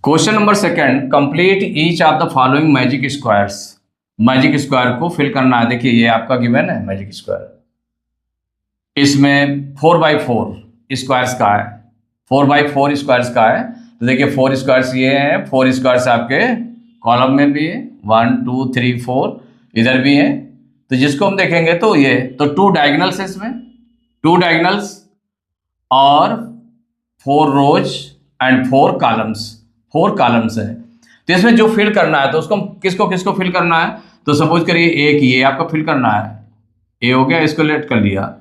Question number second, complete each of the following magic squares. Magic square को fill करना है। देखिए ये आपका गिवन है मैजिक स्क्वायर। इसमें 4x4 स्क्वायर्स का है, 4x4 स्क्वायर्स का है। तो देखिए 4 स्क्वायर्स ये हैं, 4 स्क्वायर्स आपके कॉलम में भी है, 1 2 3 4 इधर भी है। तो जिसको हम देखेंगे तो ये तो 2 डायगोनल्स है इसमें, 2 डायगोनल्स और 4 रोज एंड 4 कॉलम्स, 4 कॉलम्स है। तो इसमें जो फिल करना है तो उसको किसको किसको फिल करना है, तो सपोज करिए एक ये आपको फिल करना है, ए हो गया, इसको लेट कर लिया।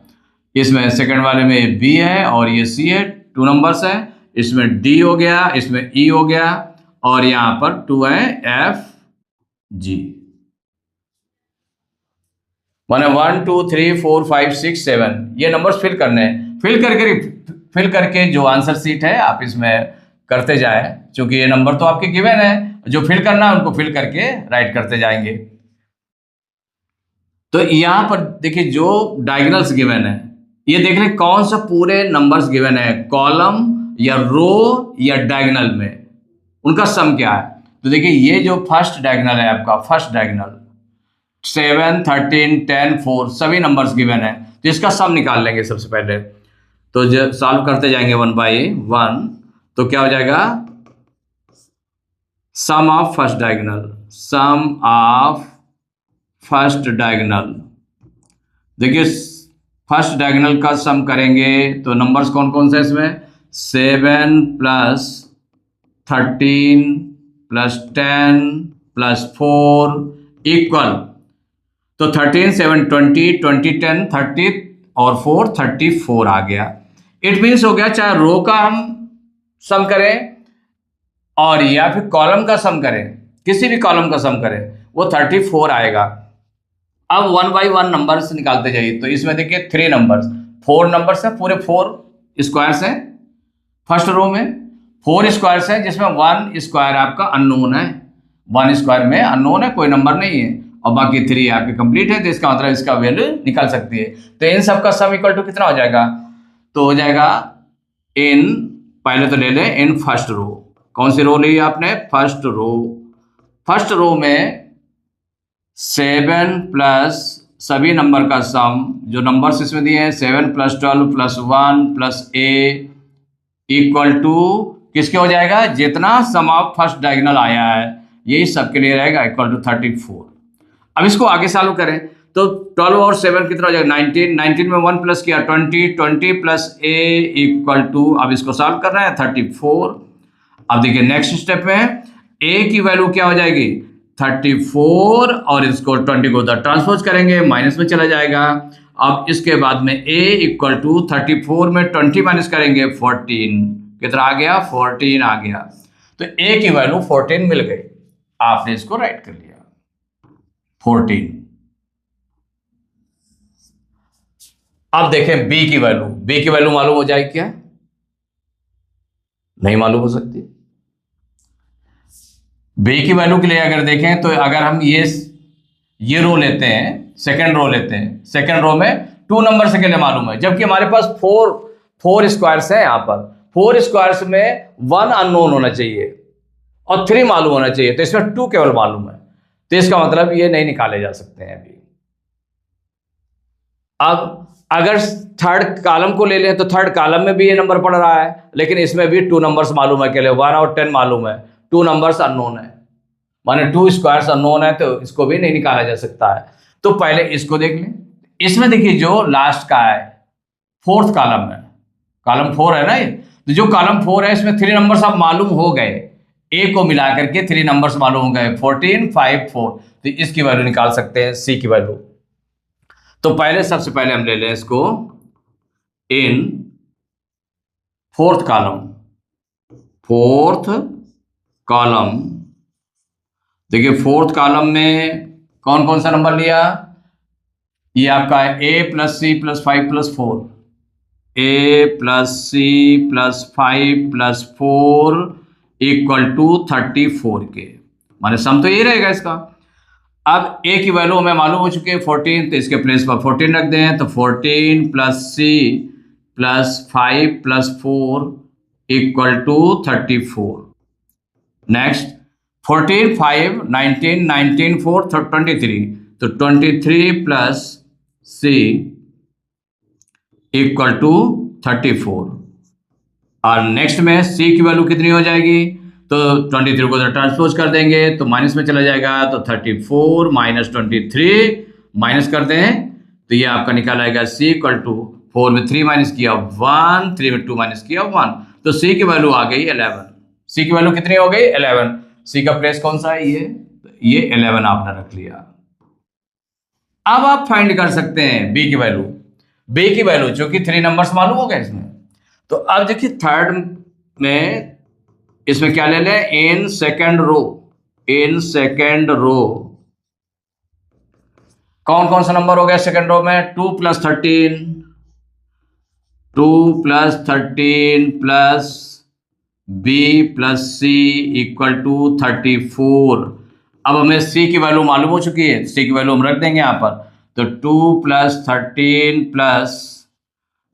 इसमें सेकंड वाले में बी है और ये सी है, 2 नंबर्स है। इसमें डी हो गया, इसमें ई हो गया और यहां पर 2 है एफ जी। माने 1 2 3 4 5 6 7 ये नंबर्स फिल करने हैं। फिल करके जो आंसर सीट है आप इसमें करते जाएं, क्योंकि ये नंबर तो आपके गिवन है, जो फिल करना है उनको फिल करके राइट करते जाएंगे। तो यहां पर देखिए जो डायगोनल्स गिवन है, ये देख लें कौन सा पूरे नंबर्स गिवन है, कॉलम या रो या डायगोनल में, उनका सम क्या है। तो देखिए ये जो फर्स्ट डायगोनल है आपका, फर्स्ट डायगोनल 7 13 10 4 सभी नंबर्स गिवन है, तो इसका सम निकाल लेंगे सबसे पहले। तो जब सॉल्व करते जाएंगे 1 बाई 1, तो क्या हो जाएगा, sum of first diagonal, sum of first diagonal. देखिए फर्स्ट डायगोनल का सम करेंगे तो नंबर्स कौन कौन से इसमें, 7 प्लस 13 प्लस 10 प्लस 4 इक्वल, तो 13 7 20 20 10 30 और 4 34 आ गया। इट मीन्स हो गया चाहे रो का हम सम करें और या फिर कॉलम का सम करें, किसी भी कॉलम का सम करें वो 34 आएगा। अब 1 बाई 1 नंबर्स निकालते जाइए। तो इसमें देखिए 3 नंबर्स, 4 नंबर्स है, पूरे 4 स्क्वायर्स हैं। फर्स्ट रो में 4 स्क्वायर्स हैं जिसमें 1 स्क्वायर आपका अननोन है, 1 स्क्वायर में अननोन है, कोई नंबर नहीं है, और बाकी 3 आपके कंप्लीट है। तो इसका मतलब इसका वैल्यू निकाल सकती है। तो इन सब का सम इक्वल टू कितना हो जाएगा, तो हो जाएगा इन, पहले तो ले लें इन फर्स्ट रो। कौन सी रो ली आपने, फर्स्ट रो। फर्स्ट रो में 7 प्लस सभी नंबर का सम, जो नंबर्स इसमें दिए हैं 7 plus 12 plus 1 plus A equal to किसके हो जाएगा, जितना सम ऑफ फर्स्ट डायगोनल आया है यही सबके लिए रहेगा, इक्वल टू 34। अब इसको आगे सॉल्व करें तो 12 और 7 कितना हो जाएगा, 19, 19 में 1 प्लस किया 20, 20 प्लस ए इक्वल टू, अब इसको सॉल्व कर रहे हैं 34। अब देखिए नेक्स्ट स्टेप में ए की वैल्यू क्या हो जाएगी, 34, और इसको 20 को उधर ट्रांसपोज करेंगे, माइनस में चला जाएगा। अब इसके बाद में a इक्वल टू 34 में 20 माइनस करेंगे 14, कितना आ गया, 14 आ गया। तो a की वैल्यू 14 मिल गई, आपने इसको राइट कर लिया 14। अब देखें b की वैल्यू, b की वैल्यू मालूम हो जाएगी क्या, नहीं मालूम हो सकती। b की वैल्यू के लिए अगर देखें तो अगर हम ये रो लेते हैं, सेकंड रो लेते हैं, सेकंड रो में 2 नंबर से के लिए मालूम है, जबकि हमारे पास 4 स्क्वायर्स है। यहाँ पर 4 स्क्वायर्स में 1 अननोन होना चाहिए और 3 मालूम होना चाहिए, तो इसमें 2 केवल मालूम है। तो इसका मतलब ये नहीं निकाले जा सकते हैं अभी। अब अगर थर्ड कॉलम को ले लें तो थर्ड कॉलम में भी ये नंबर पड़ रहा है, लेकिन इसमें भी 2 नंबर्स मालूम है, के लिए 1 और 10 मालूम है, 2 नंबर्स अननोन है, माने 2 स्क्वायर्स अननोन है, तो इसको भी नहीं निकाला जा सकता है। तो पहले इसको देख लें। इसमें देखिए जो लास्ट का है, 4th कॉलम है, कॉलम 4 है ना ये, तो जो कॉलम 4 है इसमें 3 नंबर्स अब मालूम हो गए, ए को मिला करके 3 नंबर्स मालूम हो गए, 14 5 4। तो इसकी वैल्यू निकाल सकते हैं, सी की वैल्यू। तो पहले सबसे पहले हम ले लें इसको इन 4th कॉलम, 4th कॉलम। देखिए 4th कॉलम में कौन कौन सा नंबर लिया, ये आपका है a plus C plus 5 plus 4, a plus C plus 5 plus 4 equal to 34 के, माने सम तो यही रहेगा इसका। अब a की वैल्यू हमें मालूम हो चुकी है 14, तो इसके प्लेस पर 14 रख दें, तो 14 plus C plus 5 plus 4 equal to 34। Next 14 5 19 19 4 23, तो 23 प्लस सी इक्वल टू 34। और नेक्स्ट में सी की वैल्यू कितनी हो जाएगी, तो 23 को ट्रांसपोज कर देंगे तो माइनस में चला जाएगा, तो 34 माइनस 23 माइनस कर दें तो ये आपका निकाल आएगा सी इक्वल टू 4 में 3 माइनस किया 1, 3 में 2 माइनस किया 1, तो सी की वैल्यू आ गई 11। सी की वैल्यू कितनी हो गई 11। सी का प्लेस कौन सा है, ये 11 आपने रख लिया। अब आप फाइंड कर सकते हैं बी की वैल्यू। बी की वैल्यू चूंकि 3 नंबर्स मालूम हो गए इसमें, तो अब देखिए थर्ड में इसमें क्या ले लें, इन सेकेंड रो। इन सेकेंड रो कौन कौन सा नंबर हो गया सेकेंड रो में, 2 plus 13, 2 plus 13 plus B plus C equal to 34। अब हमें सी की वैल्यू मालूम हो चुकी है, सी की वैल्यू हम रख देंगे यहां पर, तो 2 प्लस 13 प्लस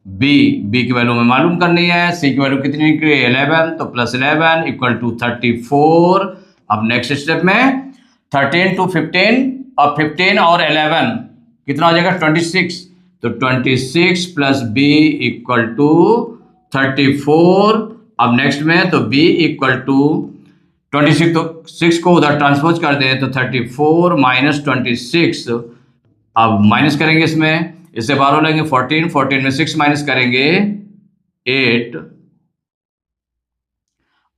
बी की वैल्यू हमें मालूम करनी है, सी की वैल्यू कितनी निकली 11, तो प्लस 11 इक्वल टू 34। अब नेक्स्ट स्टेप में 13 टू 15 और 15 और 11 कितना हो जाएगा 26, तो 26 प्लस बी इक्वल टू 34। अब नेक्स्ट में तो b इक्वल टू 26, तो 6 को उधर ट्रांसपोज कर दें तो 34 माइनस 26। अब माइनस करेंगे इससे बाहर हो लेंगे 14, 14 में 6 माइनस करेंगे 8,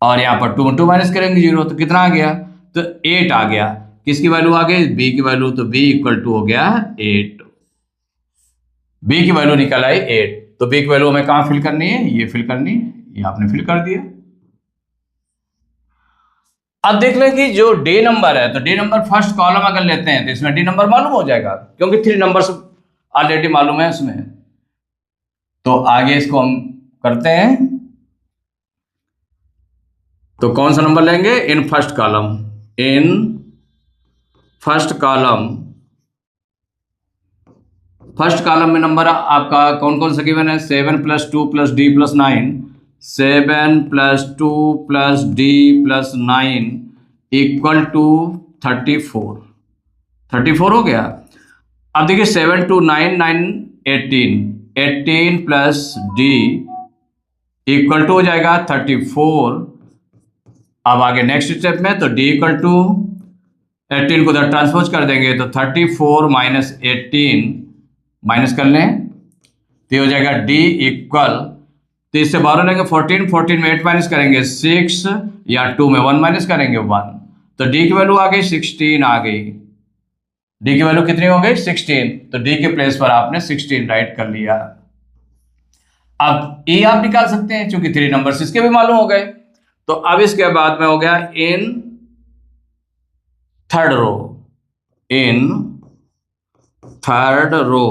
और यहाँ पर 2 माइनस करेंगे 0, तो कितना आ गया, तो 8 आ गया। किसकी वैल्यू आ गई, बी की वैल्यू, तो बी इक्वल टू हो गया 8। बी की वैल्यू निकल आई 8, तो बी की वैल्यू हमें कहां फिल करनी है, ये फिल करनी है, ये आपने फिल कर दिया। अब देख लें कि जो डे नंबर है, तो डे नंबर फर्स्ट कॉलम अगर लेते हैं तो इसमें डी नंबर मालूम हो जाएगा, क्योंकि 3 नंबर्स ऑलरेडी मालूम है उसमें। तो आगे इसको हम करते हैं, तो कौन सा नंबर लेंगे, in first column. In first column, first column में नंबर आपका कौन कौन सा गिवन है, 7 plus 2 plus D plus 9, 7 plus 2 plus D plus 9 equal to 34। 34 हो गया। अब देखिए 7 2 9 9 18, 18 प्लस डी इक्वल टू हो जाएगा 34। अब आगे नेक्स्ट स्टेप में तो डी इक्वल टू 18 को उधर ट्रांसपोज कर देंगे तो 34 माइनस 18 माइनस कर लें तो हो जाएगा डी इक्वल, तो इससे बाहर लेंगे 14, 14 में 8 माइनस करेंगे 6, या 2 में 1 माइनस करेंगे 1, तो डी की वैल्यू आ गई 16 आ गई। डी की वैल्यू कितनी हो गई 16, तो डी के प्लेस पर आपने 16 राइट कर लिया। अब ए आप निकाल सकते हैं क्योंकि 3 नंबर्स इसके भी मालूम हो गए। तो अब इसके बाद में हो गया in third row. In third row,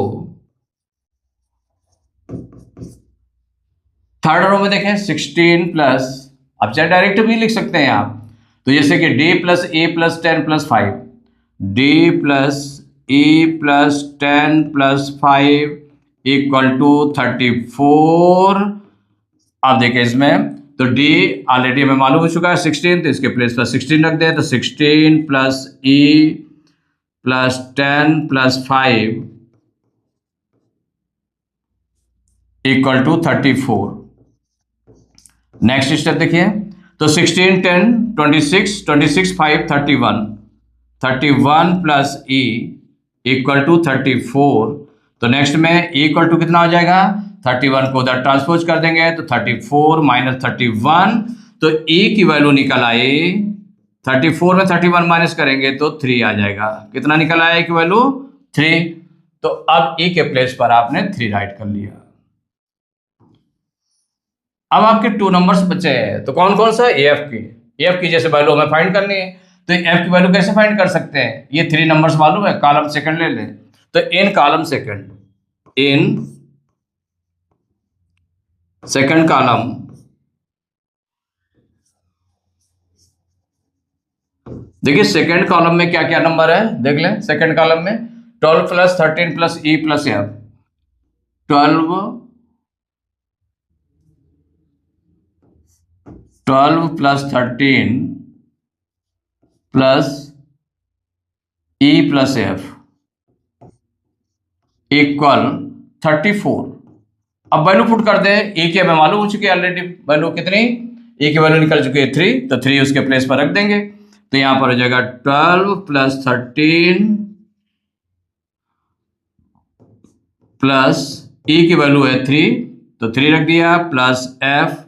third row में देखें 16 प्लस, अब चाहे डायरेक्ट भी लिख सकते हैं आप, तो जैसे कि D plus A plus 10 plus 5, D plus E plus 10 plus 5 equal to 34। अब देखें इसमें तो डी ऑलरेडी हमें मालूम हो चुका है 16, तो इसके प्लेस पर 16 रख दें, तो 16 plus E plus 10 plus 5 equal to 34। Next step देखिए, तो 16 10 26 26 5 31, 31 प्लस ई इक्वल टू 34। तो नेक्स्ट में ई इक्वल टू कितना हो जाएगा, 31 को उधर ट्रांसपोज कर देंगे तो 34 माइनस 31, तो ई की वैल्यू निकल आई 34 में 31 माइनस करेंगे तो 3 आ जाएगा। कितना निकल आया की वैल्यू 3। तो अब ई के प्लेस पर आपने 3 राइट कर लिया। अब आपके 2 नंबर्स बचे हैं, तो कौन कौन सा, एफ की जैसे वैल्यू हमें फाइंड करनी है, तो एफ की वैल्यू कैसे फाइंड कर सकते हैं, ये 3 नंबर्स मालूम है, कॉलम सेकंड ले लें, तो इन column second, in second column देखिए सेकंड कॉलम में क्या क्या नंबर है देख लें। सेकंड कॉलम में 12 plus 13 plus E plus F, 12 plus 13 plus E plus F equal 34। अब वैल्यू पुट कर दें, ई की हमें मालूम हो चुकी है ऑलरेडी, वैल्यू कितनी, ई की वैल्यू निकल चुकी है 3, तो 3 उसके प्लेस पर रख देंगे। तो यहां पर हो जाएगा 12 प्लस 13 प्लस ई की वैल्यू है 3, तो 3 रख दिया, प्लस एफ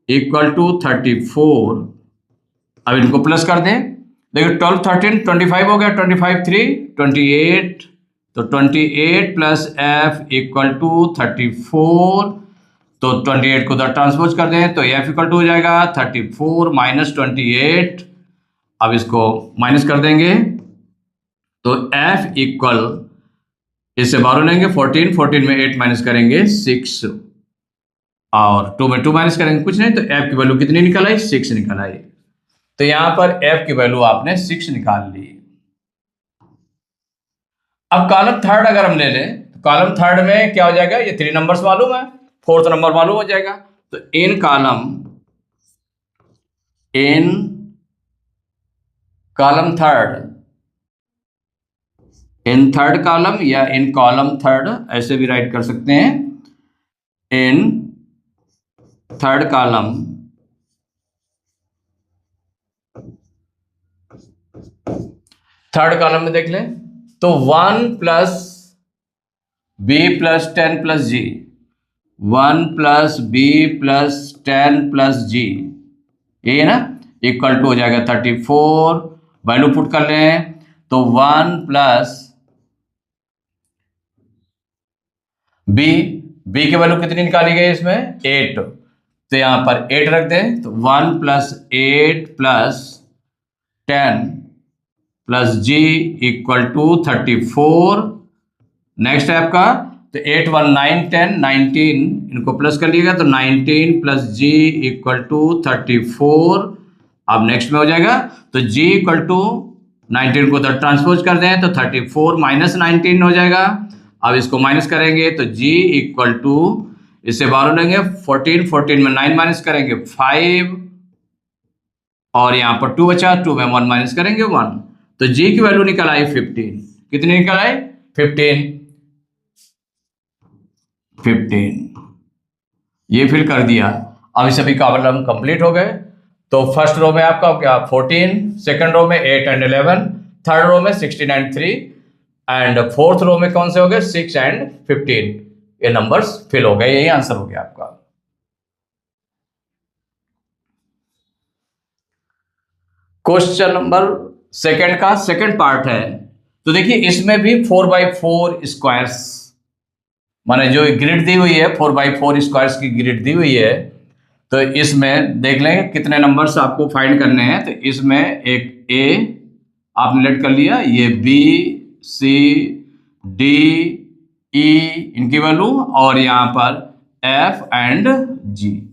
इक्वल टू 34। अब इनको प्लस कर दें, देखिए 12 13 25 हो गया, 25 3 28, तो 28 प्लस एफ इक्वल टू 34। तो 28 को उधर ट्रांसपोज कर दें तो एफ इक्वल टू हो जाएगा 34 माइनस 28। अब इसको माइनस कर देंगे तो एफ इक्वल, इससे 12 लेंगे 14, 14 में 8 माइनस करेंगे 6, और 2 में 2 माइनस करेंगे कुछ नहीं, तो एफ की वैल्यू कितनी निकल आई, 6 निकल आई। तो यहां पर एफ की वैल्यू आपने 6 निकाल ली। अब कॉलम थर्ड अगर हम ले लें तो कॉलम थर्ड में क्या हो जाएगा, ये 3 नंबर्स मालूम है, 4th नंबर मालूम हो जाएगा। तो इन column third, in third column या इन कॉलम थर्ड ऐसे भी राइट कर सकते हैं, इन थर्ड कॉलम में देख लें तो 1 प्लस बी प्लस 10 प्लस जी, 1 प्लस बी प्लस 10 प्लस जी, ये है ना, इक्वल टू हो जाएगा 34। वैल्यू पुट कर लें तो 1 प्लस बी, बी की वैल्यू कितनी निकाली गई इसमें 8, तो यहां पर 8 रख दें, तो 1 plus 8 plus 10 plus G equal to 34। Next है आपका, तो 8 1 9 10 19, इनको प्लस कर लिएगा तो 19 प्लस जी इक्वल टू 34। अब नेक्स्ट में हो जाएगा तो जी इक्वल टू 19 को उधर ट्रांसपोज कर दें तो 34 माइनस 19 हो जाएगा। अब इसको माइनस करेंगे तो g इक्वल टू, इससे 12 लेंगे 14, 14 में 9 माइनस करेंगे 5, और यहां पर 2 बचा, 2 में 1 माइनस करेंगे 1, तो g की वैल्यू निकल आई 15। कितनी निकल आई 15। ये फिल कर दिया। अब इस सभी कॉलम कंप्लीट हो गए। तो फर्स्ट रो में आपका क्या 14, सेकंड रो में 8 एंड 11, थर्ड रो में 16 एंड 3, एंड फोर्थ रो में कौन से हो गए 6 एंड 15। ये नंबर्स फिल हो गए, यही आंसर हो गया आपका। क्वेश्चन नंबर सेकंड का सेकंड पार्ट है। तो देखिए इसमें भी 4x4 स्क्वायर्स, माने जो ग्रिड दी हुई है 4x4 स्क्वायर्स की ग्रिड दी हुई है, तो इसमें देख लेंगे कितने नंबर्स आपको फाइंड करने हैं। तो इसमें एक ए आपने लेट कर लिया, ये बी सी डी ई इनकी वैल्यू, और यहां पर एफ एंड जी,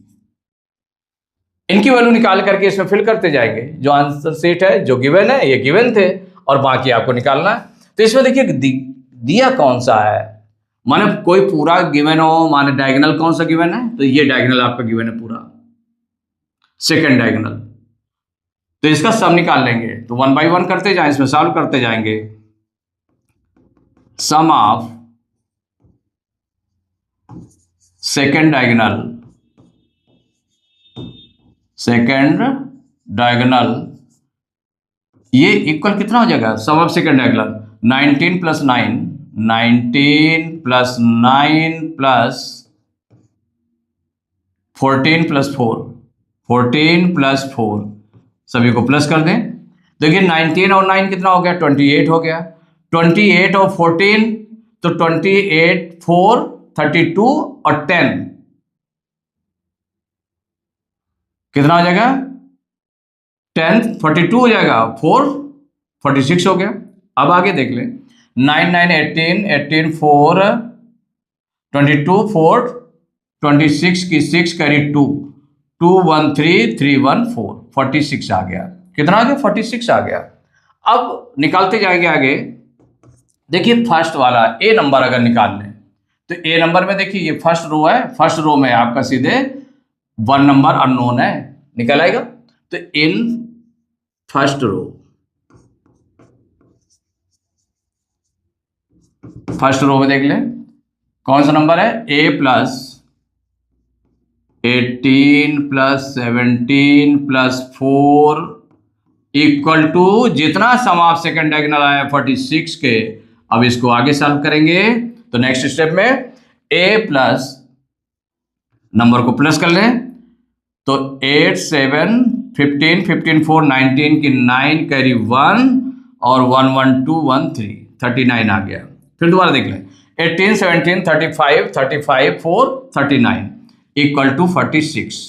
इनकी वैल्यू निकाल करके इसमें फिल करते जाएंगे। जो आंसर सीट है जो गिवन है ये गिवन थे, और बाकी आपको निकालना है। तो इसमें देखिए दिया कौन सा है, माने कोई पूरा गिवन हो, माने डायगोनल कौन सा गिवन है, तो ये डायगोनल आपका गिवन है पूरा, सेकंड डायगोनल। तो इसका सम निकाल लेंगे, तो 1 बाई 1 करते जाएं, इसमें सॉल्व करते जाएंगे। सम ऑफ सेकंड डायगोनल, ये इक्वल कितना हो जाएगा, sum of second diagonal 19 plus 9, 19 plus 9 plus 14 plus 4, 14 plus 4, सभी को प्लस कर दें। देखिए 19 और 9 कितना हो गया 28 हो गया, 28 और 14, तो 28 4 32 और 10 कितना हो जाएगा 10 42 हो जाएगा, 4 46 हो गया। अब आगे देख लें 9 9 18, 18 4 22 4 26 की 6 कैरी 2 2 1 3 3 1 4 46 आ गया। कितना आ गया 46 आ गया। अब निकालते जाएंगे आगे। देखिए फर्स्ट वाला ए नंबर अगर निकाल लें तो ए नंबर में देखिए ये फर्स्ट रो है, फर्स्ट रो में आपका सीधे 1 नंबर अननोन है, निकल आएगा। तो इन फर्स्ट रो फर्स्ट रो में देख लें कौन सा नंबर है, A plus 18 plus 17 plus 4 equal to जितना सम ऑफ सेकंड डायगोनल आया 46 के। अब इसको आगे सॉल्व करेंगे तो नेक्स्ट स्टेप में ए प्लस नंबर को प्लस कर लें तो 8 7 15 15 4 19 की 9 कैरी 1 और 1 1 2 1 3 39 आ गया। फिर दोबारा देख लें 18 17 35 35 4 39 इक्वल टू 46।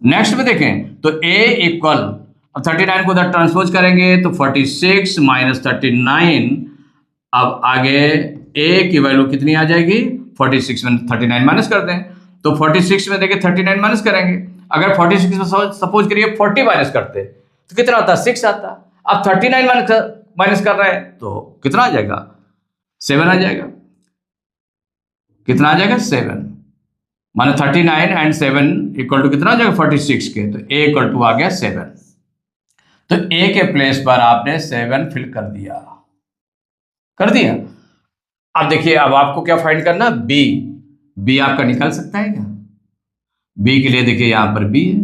नेक्स्ट में देखें तो a इक्वल, अब 39 को उधर ट्रांसपोज करेंगे तो 46 माइनस 39। अब आगे a की वैल्यू कितनी आ जाएगी, 46 में 39 माइनस कर दें तो 46 में देखिए 39 माइनस करेंगे। अगर 46 में सपोज करिए 40 माइनस करते तो कितना आता, 6 आता। अब 39 माइनस कर रहे हैं तो कितना आ जाएगा, 7 आ जाएगा। कितना आ जाएगा, 7। माने 39 एंड 7 इक्वल टू कितना आ जाएगा, 46 के। तो a इक्वल टू आ गया 7। तो a के प्लेस पर आपने 7 फिल कर दिया। अब देखिए अब आपको क्या फाइंड करना, b आपका निकल सकता है क्या? b के लिए देखिए यहां पर b है,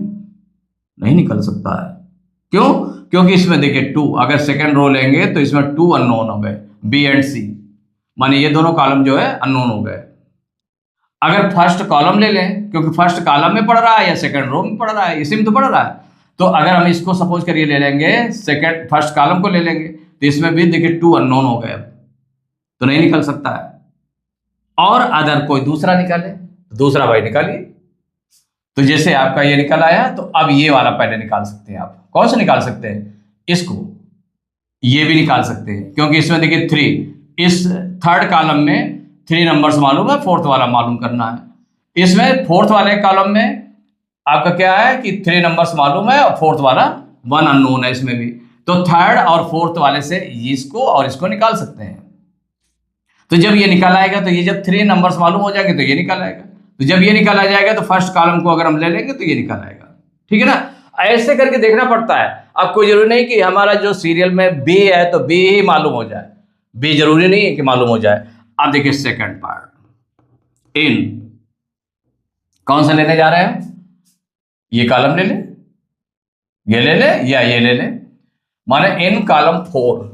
नहीं निकल सकता है। क्यों? क्योंकि इसमें देखिए 2, अगर सेकेंड रो लेंगे तो इसमें 2 अननोन हो गए, b एंड c, माने ये दोनों कॉलम जो है अननोन हो गए। अगर फर्स्ट कॉलम ले लें, क्योंकि फर्स्ट कॉलम में पढ़ रहा है या सेकंड रो में पढ़ रहा है, इसी में तो पढ़ रहा है, तो अगर हम इसको सपोज करिए ले लेंगे सेकंड फर्स्ट कॉलम को ले लेंगे तो इसमें भी देखिए 2 अननोन हो गए, तो नहीं निकल सकता है। और अदर कोई दूसरा निकाले, दूसरा भाई निकालिए। तो जैसे आपका ये निकल आया तो अब ये वाला पहले निकाल सकते हैं आप। कौन सा निकाल सकते हैं, इसको, ये भी निकाल सकते हैं क्योंकि इसमें देखिए 3, इस थर्ड कॉलम में 3 नंबर्स मालूम है, फोर्थ वाला मालूम करना है। इसमें फोर्थ वाले कॉलम में आपका क्या है कि 3 नंबर्स मालूम है और फोर्थ वाला 1 अननोन है इसमें भी। तो थर्ड और फोर्थ वाले से इसको और इसको निकाल सकते हैं। तो जब ये निकाल आएगा तो ये जब 3 नंबर्स मालूम हो जाएंगे तो ये निकाल आएगा, तो जब ये निकाल आ जाएगा तो फर्स्ट कॉलम को अगर हम ले लेंगे तो ये निकाल आएगा। ठीक है ना, ऐसे करके देखना पड़ता है। अब कोई जरूरी नहीं कि हमारा जो सीरियल में बी है तो बी ही मालूम हो जाए, बी जरूरी नहीं है कि मालूम हो जाए। अब देखिए सेकंड पार्ट, इन कौन सा लेने जा रहे हैं, ये कॉलम ले ले, ये ले ले या ये ले ले। माने इन कॉलम 4,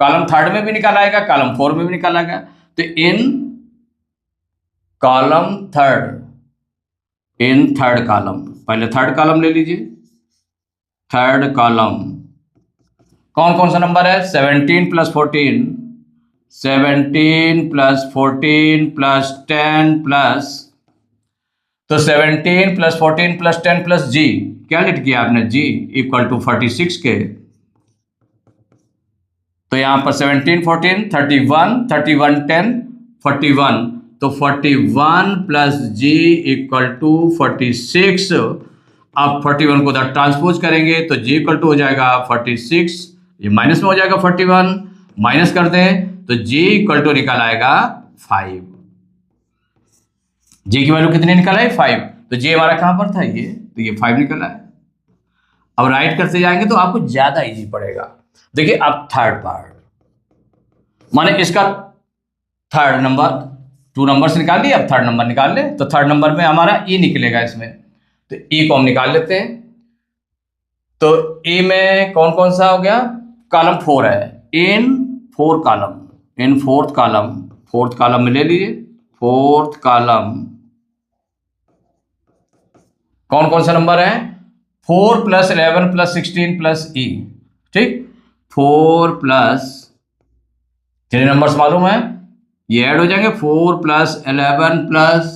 कॉलम थर्ड में भी निकाल आएगा, कॉलम 4 में भी निकाल आएगा। तो इन column third, in third column, पहले थर्ड कॉलम ले लीजिए। थर्ड कॉलम कौन कौन सा नंबर है, 17 प्लस 14, 17 प्लस 14 प्लस 10 प्लस, तो 17 प्लस 14 प्लस 10 प्लस जी, क्या लिट किया आपने, जी इक्वल टू 46 के। तो यहां पर 17 14 31 31 10 41, तो 41 प्लस जी इक्वल टू 46। अब 41 को उधर ट्रांसपोज करेंगे तो जी इक्वल टू हो जाएगा 46, ये माइनस में हो जाएगा 41, माइनस कर दें तो जी इक्वल टू निकल आएगा 5। जी की वैल्यू कितनी निकल आई, 5। तो जी हमारा कहां पर था, ये, तो ये 5 निकल आया। अब राइट करते जाएंगे तो आपको ज्यादा इजी पड़ेगा। देखिए अब थर्ड पार्ट, माने इसका थर्ड नंबर, 2 नंबर से निकाल लिए, अब थर्ड नंबर निकाल ले। तो थर्ड नंबर में हमारा ई निकलेगा इसमें, तो ई को हम निकाल लेते हैं। तो ई में कौन कौन सा हो गया, कॉलम 4 है, इन 4 column, in fourth column, fourth column में ले लीजिए। फोर्थ कॉलम कौन कौन सा नंबर है, 4 प्लस 11 प्लस 16 प्लस ई, ठीक, 4 प्लस 3 नंबर्स मालूम है, ये ऐड हो जाएंगे, 4 plus 11 plus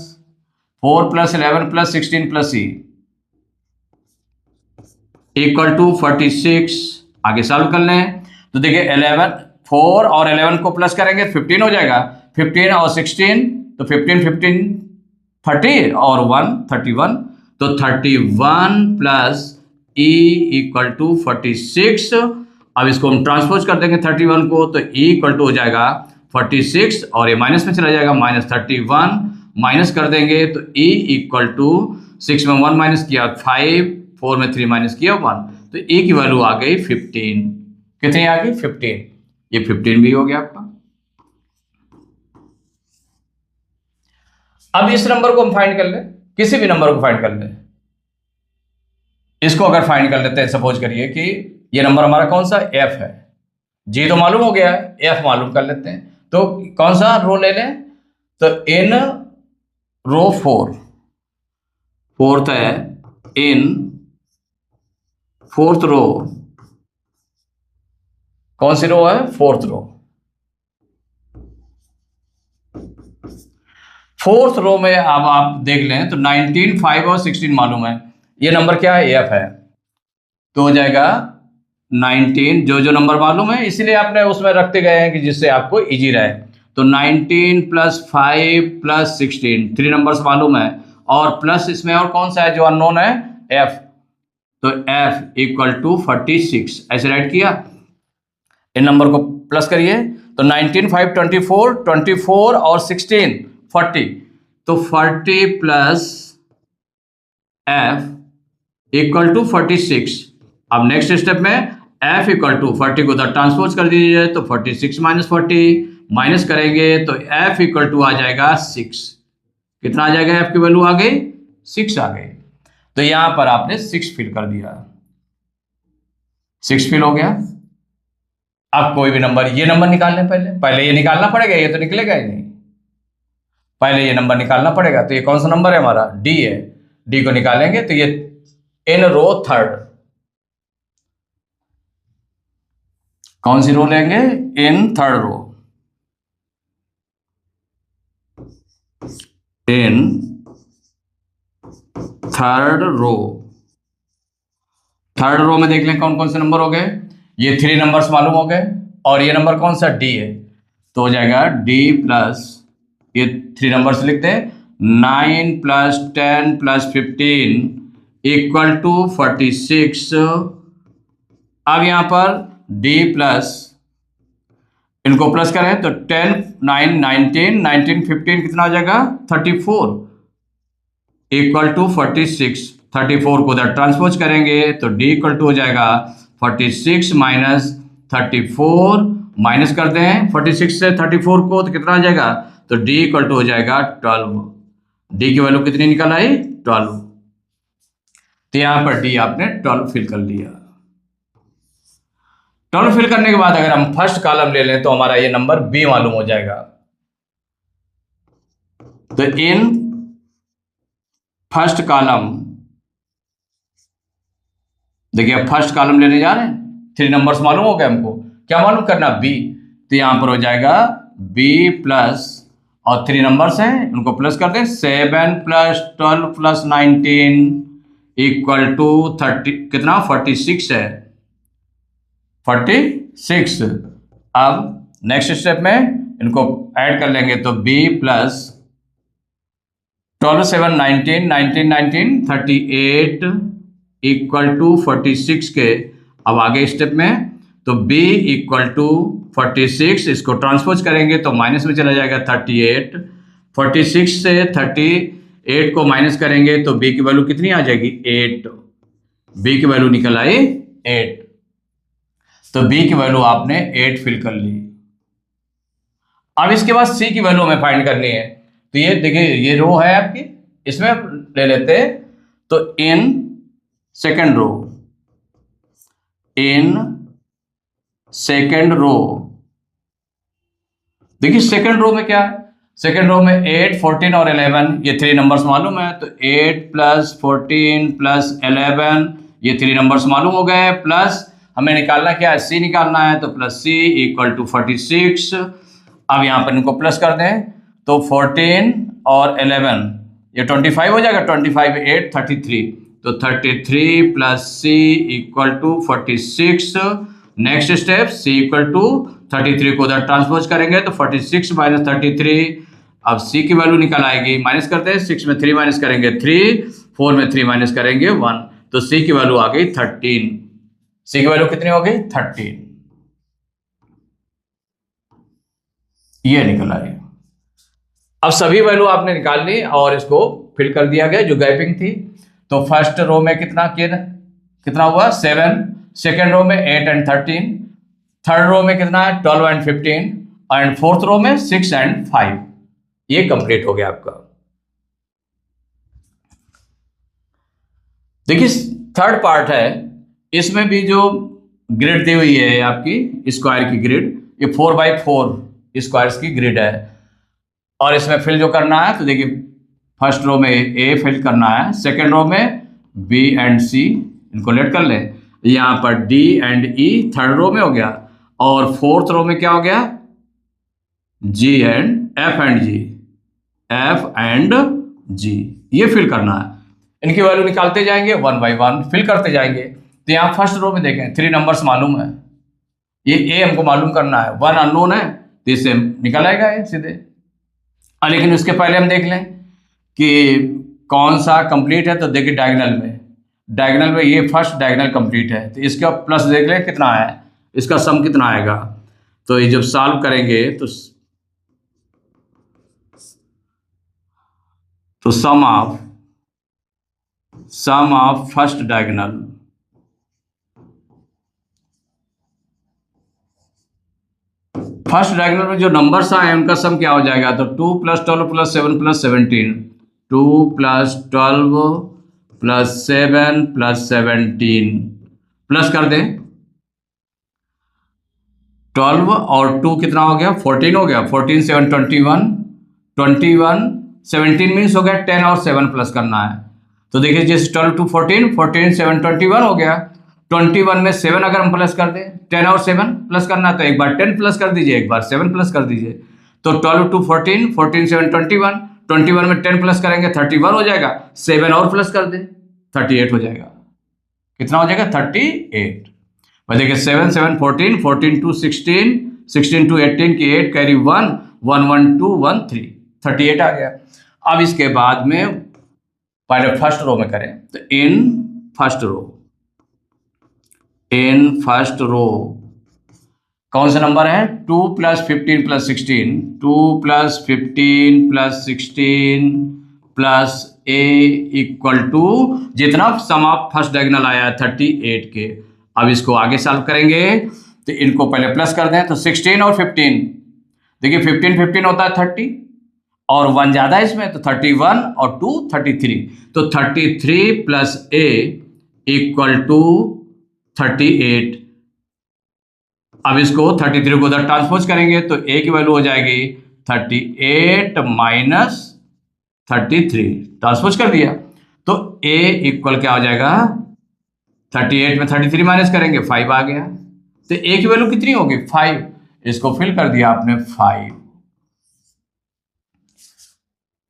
4 plus 11 plus 16 plus E equal to 46। आगे सॉल्व कर लें तो देखिए 11, 4 और 11 को प्लस करेंगे 15 हो जाएगा, 15 और 16 तो 15 15 30 और 1 31, तो 31 प्लस ई इक्वल टू 46। अब इसको हम ट्रांसपोज कर देंगे 31 को, तो ई इक्वल टू हो जाएगा 46 और ये माइनस में चला जाएगा, माइनस 31, माइनस कर देंगे तो ई इक्वल टू 6 में 1 माइनस किया 5, 4 में 3 माइनस किया 1, तो ई की वैल्यू आ गई 15। कितनी आ गई, 15। ये 15 भी हो गया आपका। अब इस नंबर को हम फाइंड कर लें, किसी भी नंबर को फाइंड कर लें। इसको अगर फाइंड कर लेते हैं, सपोज करिए कि ये नंबर हमारा कौन सा एफ है, जी तो मालूम हो गया है, एफ मालूम कर लेते हैं। तो कौन सा रो ले लें, तो इन रो 4, फोर्थ है, इन फोर्थ रो, कौन सी रो है, फोर्थ रो। फोर्थ रो में अब आप देख लें तो 19, 5 और 16 मालूम है, ये नंबर क्या है, एफ है, तो हो जाएगा 19, जो जो नंबर मालूम है इसलिए आपने उसमें रखते गए हैं कि जिससे आपको इजी रहे। तो 19 + 5 + 16, 3 नंबर्स मालूम है, और प्लस इसमें और कौन सा है जो अननोन है, एफ, तो एफ = 46, ऐसे राइट किया। इन नंबर को प्लस करिए, तो 19, 5, 24, 24 और 16, 40, तो 40 + f = 46। अब नेक्स्ट स्टेप में f = 40 को उधर ट्रांसपोज कर दीजिए, तो 46 - 40 माइनस करेंगे तो f = आ जाएगा 6। कितना आ जाएगा, f की वैल्यू आ गई 6 आ गई। तो यहां पर आपने 6 फिल कर दिया, 6 फिल हो गया। अब कोई भी नंबर, ये नंबर निकालने पहले ये निकालना पड़ेगा, ये तो निकलेगा ही नहीं, पहले ये नंबर निकालना पड़ेगा। तो ये कौन सा नंबर है हमारा, डी है, डी को निकालेंगे तो ये इन रो थर्ड, कौन सी रो लेंगे, in third row, in third row. Third row में देख लें कौन कौन से नंबर हो गए, ये 3 नंबर्स मालूम हो गए, और ये नंबर कौन सा, डी है, तो हो जाएगा डी प्लस, ये 3 नंबर्स लिखते हैं, 9 + 10 + 15 = 46। अब यहां पर डी प्लस, इनको प्लस करें तो 10, 9, 19, 19, 15 कितना हो जाएगा, 34 = 46। 34 को उधर ट्रांसपोज करेंगे तो d = हो जाएगा 46 - 34, माइनस कर दें 46 से 34 को तो कितना आ जाएगा, तो d = हो जाएगा 12। d की वैल्यू कितनी निकल आई, 12। तो यहां पर d आपने 12 फिल कर लिया। 12 फिल करने के बाद अगर हम फर्स्ट कॉलम ले लें तो हमारा ये नंबर b मालूम हो जाएगा। तो इन फर्स्ट कॉलम, देखिए फर्स्ट कॉलम लेने जा रहे हैं, 3 नंबर्स मालूम हो गए हमको, क्या मालूम करना, बी, तो यहां पर हो जाएगा b प्लस, और 3 नंबर्स हैं उनको प्लस कर दें, 7 + 12 + 19 = 30, कितना, 46 है, 46। अब नेक्स्ट स्टेप में इनको ऐड कर लेंगे तो b प्लस 12, 7, 19, 19, 19, 38 = 46 के। अब आगे स्टेप में तो b = 46, इसको ट्रांसपोज करेंगे तो माइनस में चला जाएगा 38, 46 से 38 को माइनस करेंगे तो b की वैल्यू कितनी आ जाएगी, 8, b की वैल्यू निकल आई 8। तो b की वैल्यू आपने 8 फिल कर ली। अब इसके बाद c की वैल्यू हमें फाइंड करनी है, तो ये देखिए ये रो है आपकी, इसमें ले लेते हैं, तो इन सेकेंड रो, इन सेकेंड रो, देखिए सेकेंड रो में क्या है, सेकेंड रो में 8, 14 और 11, ये 3 नंबर्स मालूम है, तो 8 + 14 + 11, ये 3 नंबर्स मालूम हो गए, प्लस हमें निकालना क्या है, c निकालना है, तो प्लस c = 46। अब यहाँ पर इनको प्लस कर दें तो 14 और 11, ये 25 हो जाएगा, 25, 8, 33, तो 33 + c = 46। नेक्स्ट स्टेप c = 33 को उधर ट्रांसपोज करेंगे तो 46 - 33, अब c की वैल्यू निकल आएगी, माइनस करते हैं, 6 में 3 माइनस करेंगे 3, 4 में 3 माइनस करेंगे 1, तो c की वैल्यू आ गई 13। c की वैल्यू कितनी हो गई, 13, ये निकल आई। अब सभी वैल्यू आपने निकाल ली और इसको फिल कर दिया गया जो गैपिंग थी। तो फर्स्ट रो में कितना हुआ, 7, सेकेंड रो में 8 और 13, थर्ड रो में कितना है, 12 और 15, एंड फोर्थ रो में 6 और 5। ये कंप्लीट हो गया आपका। देखिए थर्ड पार्ट है, इसमें भी जो ग्रिड दी हुई है आपकी स्क्वायर की ग्रिड, ये 4x4 स्क्वायर्स की ग्रिड है, और इसमें फिल जो करना है तो देखिए फर्स्ट रो में ए फिल करना है, सेकेंड रो में बी एंड सी, इनको लेट कर लें, यहाँ पर D and E third row में हो गया, और फोर्थ रो में क्या हो गया, G and F and G, F and G, ये फिल करना है। इनकी वैल्यू निकालते जाएंगे, 1 by 1 फिल करते जाएंगे। तो यहाँ फर्स्ट रो में देखें 3 नंबर्स मालूम है, ये ए हमको मालूम करना है, 1 अननोन है, तो इससे निकल आएगा ये सीधे। लेकिन उसके पहले हम देख लें कि कौन सा कंप्लीट है, तो देखिए डायगोनल में ये फर्स्ट डायगोनल कंप्लीट है, तो इसका प्लस देख लें कितना है, इसका सम कितना आएगा। तो ये जब सॉल्व करेंगे तो सम ऑफ फर्स्ट डायगोनल में जो नंबर्स आए उनका सम क्या हो जाएगा, तो 2 + 12 + 7 + 17, 2 + 12 + 7 + 17, प्लस कर दें 12 और 2 कितना हो गया, 14 हो गया, 14 7 21, 21 17 मीन्स हो गया 10 और 7 प्लस करना है। तो देखिए जैसे 12 to 14, 14 7 21 हो गया, 21 में 7 अगर हम प्लस कर दें, 10 और 7 प्लस करना, तो एक बार 10 प्लस कर दीजिए, एक बार 7 प्लस कर दीजिए, तो 12 to 14, 14 7 21, 21 में 10 प्लस करेंगे 31 हो जाएगा, 7 और प्लस कर दें 38 हो जाएगा। कितना हो जाएगा, 38। देखिए 7 7 14, 14 to 16, 16 to 18 की 8 कैरी 1, 1 1 2 1 3, 38 आ गया। अब इसके बाद में पहले फर्स्ट रो में करें, तो इन फर्स्ट रो कौन सा नंबर है, 2 + 15 + 16, 2 + 15 + 16 प्लस ए इक्वल टू जितना सम ऑफ फर्स्ट डायगोनल आया है 38 के। अब इसको आगे सॉल्व करेंगे, तो इनको पहले प्लस कर दें, तो 16 और 15, देखिए 15 15 होता है 30, और 1 ज़्यादा है इसमें, तो 31 और 2 33, तो 33 + a इक्वल टू 38। अब इसको 33 को उधर ट्रांसपोज करेंगे, तो a की वैल्यू हो जाएगी 38 - 33, ट्रांसपोज कर दिया, तो a इक्वल क्या हो जाएगा, 38 में 33 माइनस करेंगे 5 आ गया, तो a की वैल्यू कितनी होगी, 5, इसको फिल कर दिया आपने 5।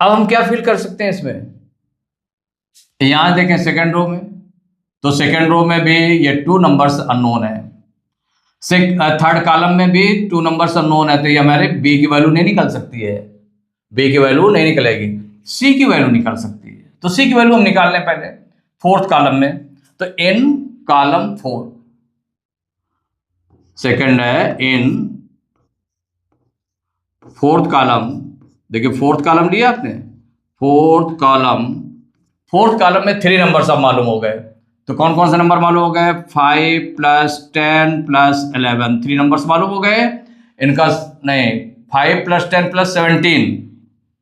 अब हम क्या फिल कर सकते हैं इसमें, यहां देखें सेकेंड रो में, तो सेकेंड रो में भी ये 2 नंबर्स अननोन है, थर्ड कॉलम में भी 2 नंबर्स अननोन है, तो ये हमारे बी की वैल्यू नहीं निकल सकती है, बी की वैल्यू नहीं निकलेगी, सी की वैल्यू निकल सकती है। तो सी की वैल्यू हम निकाल लें पहले फोर्थ कॉलम में, तो इन कॉलम 4 सेकंड है, इन फोर्थ कॉलम, देखिए फोर्थ कॉलम लिया आपने, फोर्थ कॉलम में 3 नंबर सब मालूम हो गए, तो कौन कौन से नंबर मालूम हो गए, 5 + 10 + 11, 3 नंबर्स मालूम हो गए इनका, नहीं 5 + 10 + 17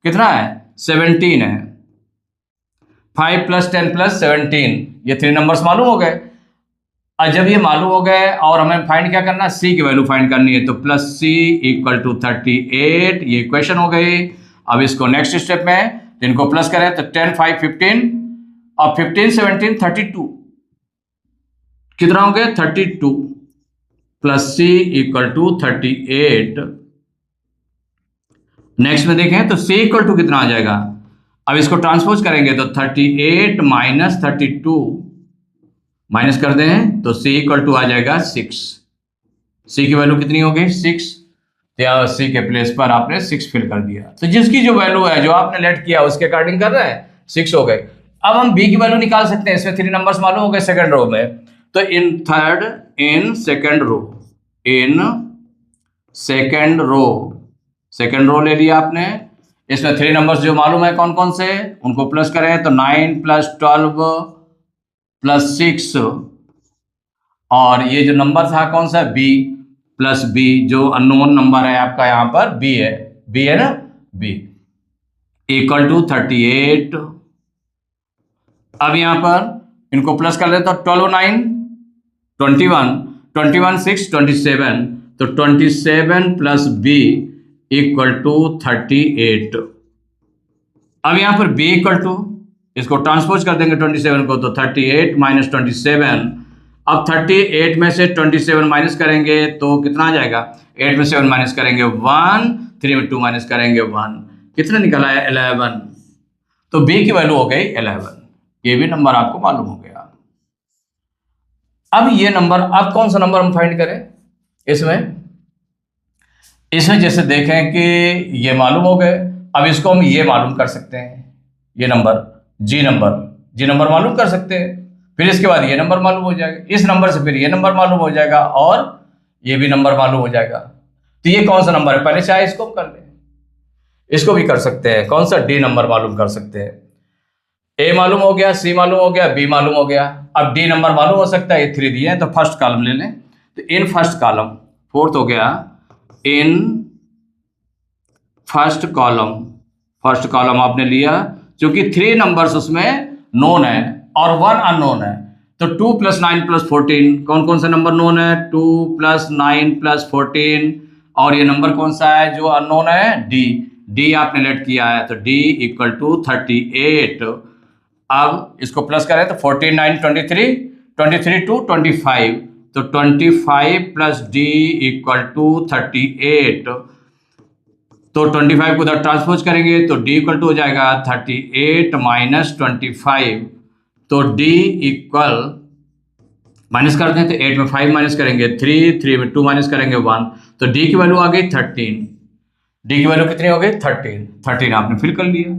कितना है, 17 है, 5 + 10 + 17, ये 3 नंबर्स मालूम हो गए। और जब ये मालूम हो गए और हमें फाइंड क्या करना है, सी की वैल्यू फाइंड करनी है, तो +c = 38, ये इक्वेशन हो गई। अब इसको नेक्स्ट स्टेप में इनको प्लस करें, तो 10 5 15 और 15 17 32, कितना हो गया 32, +c = 38। नेक्स्ट में देखें तो c = कितना आ जाएगा, अब इसको ट्रांसपोज करेंगे, तो 38 - 32 माइनस कर दें, तो c = आ जाएगा 6, c की वैल्यू कितनी हो गई 6, तो यहाँ c के प्लेस पर आपने 6 फिल कर दिया, तो जिसकी जो वैल्यू है जो आपने लेट किया उसके अकॉर्डिंग कर रहे हैं, 6 हो गए। अब हम b की वैल्यू निकाल सकते हैं, इसमें 3 नंबर्स मालूम हो गए सेकंड रो में, तो इन सेकंड रो ले लिया आपने, इसमें 3 नंबर्स जो मालूम है कौन कौन से, उनको प्लस करें, तो 9 + 12 + 6, और ये जो नंबर था कौन सा, b + b, जो अननोन नंबर है आपका यहाँ पर b है ना, b = 38। अब यहाँ पर इनको प्लस कर लेते तो 12 9 21, 21 6 27, तो 27 प्लस बी इक्वल टू 38। अब यहाँ पर b इक्वल टू, इसको ट्रांसपोज कर देंगे 27 को, तो 38 माइनस 27। अब 38 में से 27 माइनस करेंगे तो कितना आ जाएगा, 8 में 7 माइनस करेंगे 1, 3 में 2 माइनस करेंगे 1, कितना निकला है 11। तो b की वैल्यू हो गई 11। ये भी नंबर आपको मालूम हो गया। अब ये नंबर, अब कौन सा नंबर हम फाइंड करें इसमें जैसे देखें कि ये मालूम हो गए, अब इसको हम ये मालूम कर सकते हैं, ये नंबर जी नंबर मालूम कर सकते हैं, फिर इसके बाद ये नंबर मालूम हो जाएगा, इस नंबर से फिर ये नंबर मालूम हो जाएगा और ये भी नंबर मालूम हो जाएगा। तो ये कौन सा नंबर है, पहले चाहे इसको कर लें, इसको भी कर सकते हैं, कौन सा, डी नंबर मालूम कर सकते हैं। ए मालूम हो गया, सी मालूम हो गया, बी मालूम हो गया, अब डी नंबर मालूम हो सकता है, ये 3 दिए हैं तो फर्स्ट कॉलम ले लें। तो इन फर्स्ट कॉलम, फोर्थ हो गया, इन फर्स्ट कॉलम आपने लिया, क्योंकि 3 नंबर्स उसमें नोन है और 1 अननोन है, तो 2 + 9 + 14, कौन कौन सा नंबर नोन है, 2 + 9 + 14, और ये नंबर कौन सा है जो अननोन है, डी आपने लेट किया है, तो डी इक्वल टू 38। अब इसको प्लस करें तो 14 9 23, 23 2 25, तो 25 प्लस डी इक्वल टू 38। तो 25 को उधर ट्रांसपोज करेंगे तो d इक्वल टू हो जाएगा 38 माइनस 25, तो d इक्वल, माइनस करते हैं तो 8 में 5 माइनस करेंगे 3 में 2 माइनस करेंगे 1, तो d की वैल्यू आ गई 13। d की वैल्यू कितनी हो गई, 13 आपने फिल कर लिया।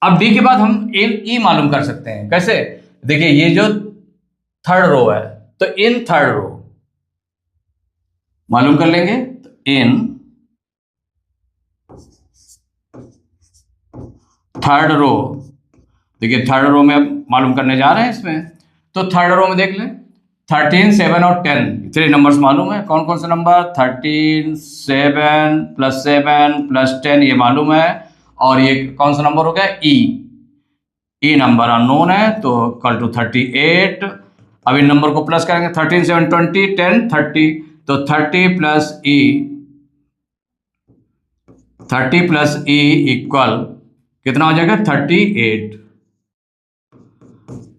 अब d के बाद हम e मालूम कर सकते हैं, कैसे, देखिए ये जो थर्ड रो है, तो इन थर्ड रो मालूम कर लेंगे, इन थर्ड रो, देखिए थर्ड रो में मालूम करने जा रहे हैं इसमें, तो थर्ड रो में देख लें 13 7 और 10, 3 नंबर्स मालूम है, कौन कौन सा नंबर, 13 7 + 7 + 10 ये मालूम है, और ये कौन सा नंबर हो गया, ई नंबर अननोन है, तो इक्वल टू 38। अब इन नंबर को प्लस करेंगे, 13 7 20 10 30, तो 30 प्लस ई इक्वल कितना हो जाएगा, 38।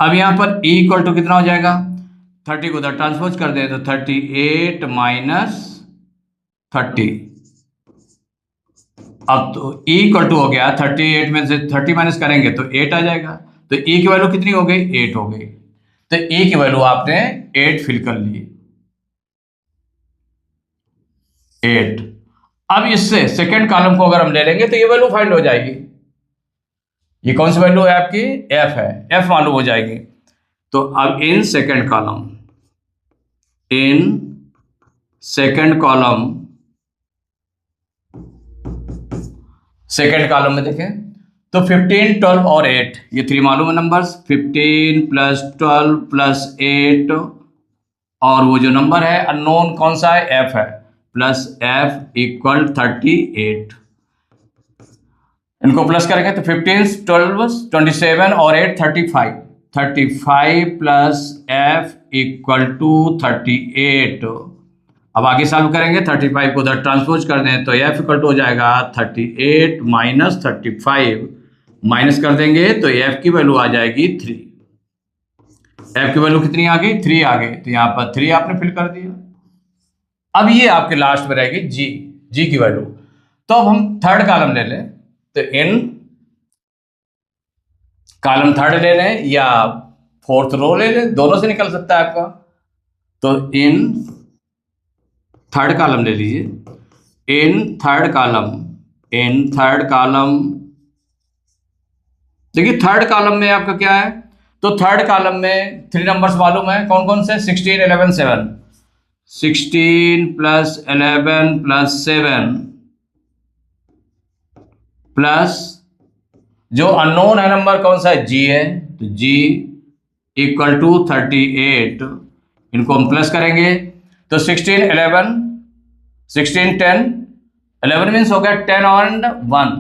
अब यहां पर ई इक्वल टू कितना हो जाएगा, 30 को उधर ट्रांसपोज कर दे तो 38 माइनस 30। अब तो ई इक्वल टू हो गया 38 में से 30 माइनस करेंगे तो 8 आ जाएगा, तो ई की वैल्यू कितनी हो गई, 8 हो गई, तो ई की वैल्यू आपने 8 फिल कर ली, 8। अब इससे सेकेंड कॉलम को अगर हम ले लेंगे तो ये वैल्यू फाइंड हो जाएगी, ये कौन सी वैल्यू है आपकी, एफ है, एफ मालूम हो जाएगी। तो अब इन सेकेंड कॉलम में देखें तो 15 12 और 8 ये 3 मालूम है नंबर्स, 15 + 12 + 8, और वो जो नंबर है अननोन कौन सा है, एफ है, प्लस एफ इक्वल 38। इनको प्लस करेंगे तो 15 12 27 और 8 35 प्लस एफ इक्वल टू 38। अब आगे सॉल्व करेंगे, 35 को उधर ट्रांसपोज कर दें तो एफ इक्वल टू हो जाएगा 38 माइनस 35, माइनस कर देंगे तो एफ की वैल्यू आ जाएगी 3। एफ की वैल्यू कितनी आ गई, 3 आ गई, तो यहाँ पर 3 आपने फिल कर दिया। अब ये आपके लास्ट में रहेगी जी की वैल्यू। तो अब हम थर्ड कॉलम ले लें, तो इन कॉलम थर्ड ले लें या फोर्थ रो ले लें, दोनों से निकल सकता है आपका। तो इन थर्ड कॉलम ले लीजिए, इन थर्ड कॉलम देखिए थर्ड कॉलम में आपका क्या है, तो थर्ड कॉलम में 3 नंबर्स मालूम है, कौन कौन से, 16 11 7, 16 + 11 + 7 प्लस जो अननोन है नंबर कौन सा है, जी है, तो जी इक्वल टू 38। इनको हम प्लस करेंगे तो 16 11 16 10 11 मीन्स हो गया 10 और 1,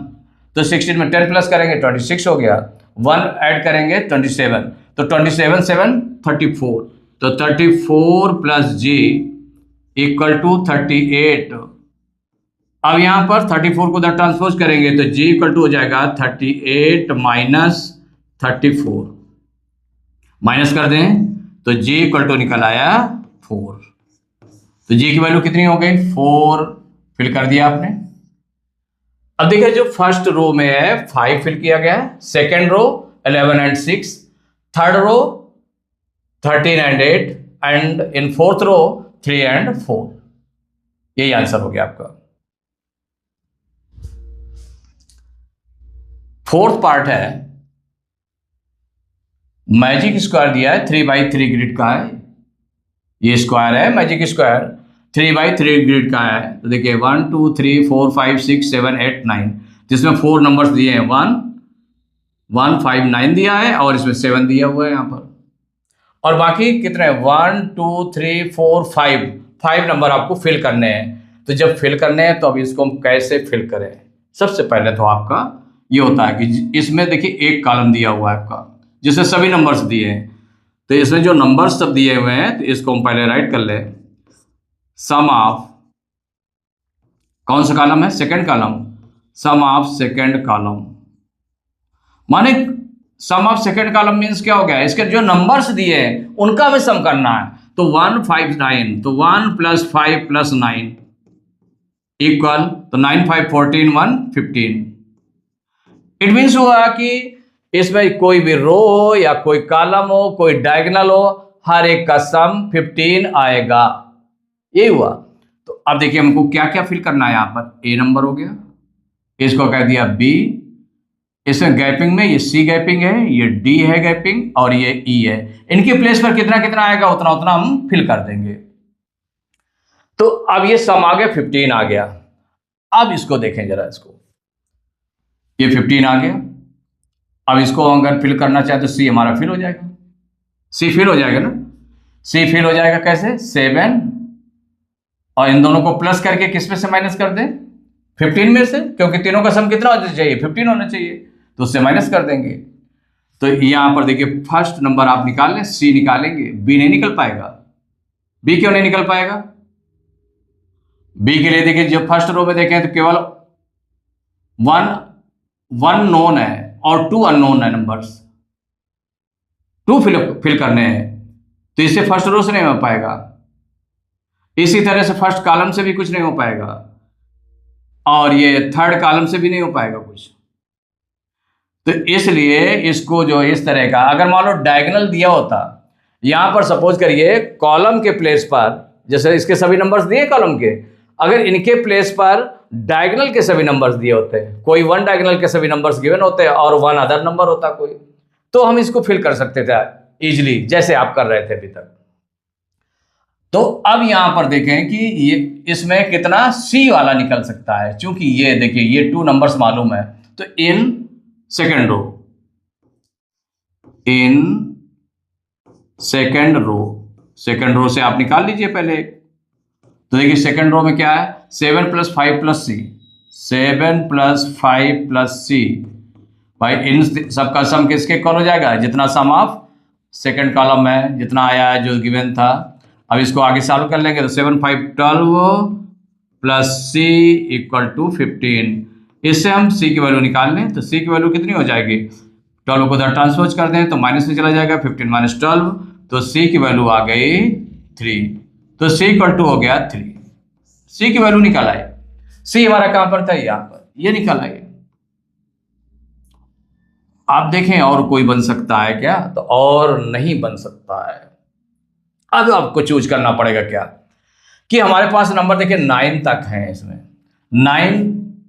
तो 16 में 10 प्लस करेंगे 26 हो गया, 1 ऐड करेंगे 27, तो 27 7 34, तो 34 प्लस जी इक्वल टू 38। अब यहां पर 34 को उधर ट्रांसपोज करेंगे तो जी इक्वल टू हो जाएगा 38 माइनस 34, माइनस कर दें तो जी इक्वल टू निकल आया 4। तो जी की वैल्यू कितनी हो गई 4, फिल कर दिया आपने। अब देखिए जो फर्स्ट रो में है 5 फिल किया गया है, second row 11 and 6, third row 13 and 8 and in fourth row 3 and 4। यही आंसर हो गया आपका। फोर्थ पार्ट है, मैजिक स्क्वायर दिया है 3/3 ग्रिड का है, ये स्क्वायर है मैजिक स्क्वायर 3/3 ग्रिड का है। तो देखिए 1 2 3 4 5 6 7 8 9, जिसमें 4 नंबर्स दिए हैं, 1 1 5 9 दिया है और इसमें 7 दिया हुआ है यहाँ पर, और बाकी कितने 1 2 3 4 5 नंबर आपको फिल करने हैं। तो जब फिल करने हैं तो अब इसको हम कैसे फिल करें। सबसे पहले तो आपका ये होता है कि इसमें देखिए एक कॉलम दिया हुआ है आपका जिसमें सभी नंबर्स दिए हैं, तो इसमें जो नंबर्स सब दिए हुए हैं तो इसको हम पहले राइट कर लें। सम ऑफ कौन सा कॉलम है, second column, sum of second column, माने sum of second column means क्या हो गया, इसके जो नंबर्स दिए हैं उनका हमें सम करना है। तो 1 5 9, तो 1 + 5 + 9 इक्वल, तो 9 5 14 1 15। इट मीन्स हुआ कि इसमें कोई भी रो हो या कोई कॉलम हो, कोई डायगोनल हो, हर एक का सम 15 आएगा। ये हुआ। तो अब देखिए हमको क्या क्या फिल करना है, यहां पर ए नंबर हो गया, इसको कह दिया बी, इसमें गैपिंग में ये सी गैपिंग है, ये डी है गैपिंग और ये ई है। इनके प्लेस पर कितना कितना आएगा उतना उतना हम फिल कर देंगे। तो अब ये सम आ गया 15 आ गया। अब इसको देखें जरा, इसको ये 15 आ गया। अब इसको अगर फिल करना चाहे तो सी हमारा फिल हो जाएगा, सी फिल हो जाएगा ना, सी फिल हो जाएगा कैसे 7, और इन दोनों को प्लस करके किस में से माइनस कर दें 15 में से, क्योंकि तीनों का सम कितना होना चाहिए 15 होना चाहिए, तो उससे माइनस कर देंगे। तो यहां पर देखिए फर्स्ट नंबर आप निकाल लें, सी निकालेंगे, बी नहीं निकल पाएगा। बी क्यों नहीं निकल पाएगा, बी के लिए देखिए जो फर्स्ट रो में देखें तो केवल वन नोन है और 2 अननोन है, नंबर्स 2 फिल करने हैं, तो इससे फर्स्ट रो से नहीं हो पाएगा। इसी तरह से फर्स्ट कॉलम से भी कुछ नहीं हो पाएगा, और ये थर्ड कॉलम से भी नहीं हो पाएगा कुछ। तो इसलिए इसको जो इस तरह का, अगर मान लो डायगोनल दिया होता, यहां पर सपोज करिए कॉलम के प्लेस पर, जैसे इसके सभी नंबर्स दिए कॉलम के, अगर इनके प्लेस पर डायगोनल के सभी नंबर्स दिए होते हैं, कोई 1 डायगोनल के सभी नंबर्स गिवन होते हैं और 1 अदर नंबर होता कोई, तो हम इसको फिल कर सकते थे इजीली, जैसे आप कर रहे थे अभी तक। तो अब यहां पर देखें कि ये इसमें कितना सी वाला निकल सकता है, क्योंकि ये देखिए ये 2 नंबर्स मालूम है। तो इन सेकेंड रो, इन सेकेंड रो से आप निकाल लीजिए पहले। तो देखिए सेकेंड रो में क्या है 7 + 5 + c, 7 + 5 + c, भाई इन सबका सम किसके इक्वल हो जाएगा, जितना सम ऑफ सेकेंड कॉलम में जितना आया है जो गिवन था। अब इसको आगे सॉल्व कर लेंगे तो 7 5 12 + c = 15। इससे हम c की वैल्यू निकाल लें, तो c की वैल्यू कितनी हो जाएगी, 12 को उधर ट्रांसपोज कर दें तो माइनस में चला जाएगा, 15 - 12, तो c की वैल्यू आ गई 3, तो c = हो गया 3। c की वैल्यू निकाल आए, c हमारा कहां पर था, यहां पर, ये निकाल आए। आप देखें और कोई बन सकता है क्या, तो और नहीं बन सकता है। अब आपको चूज करना पड़ेगा क्या, कि हमारे पास नंबर देखिए 9 तक हैं, इसमें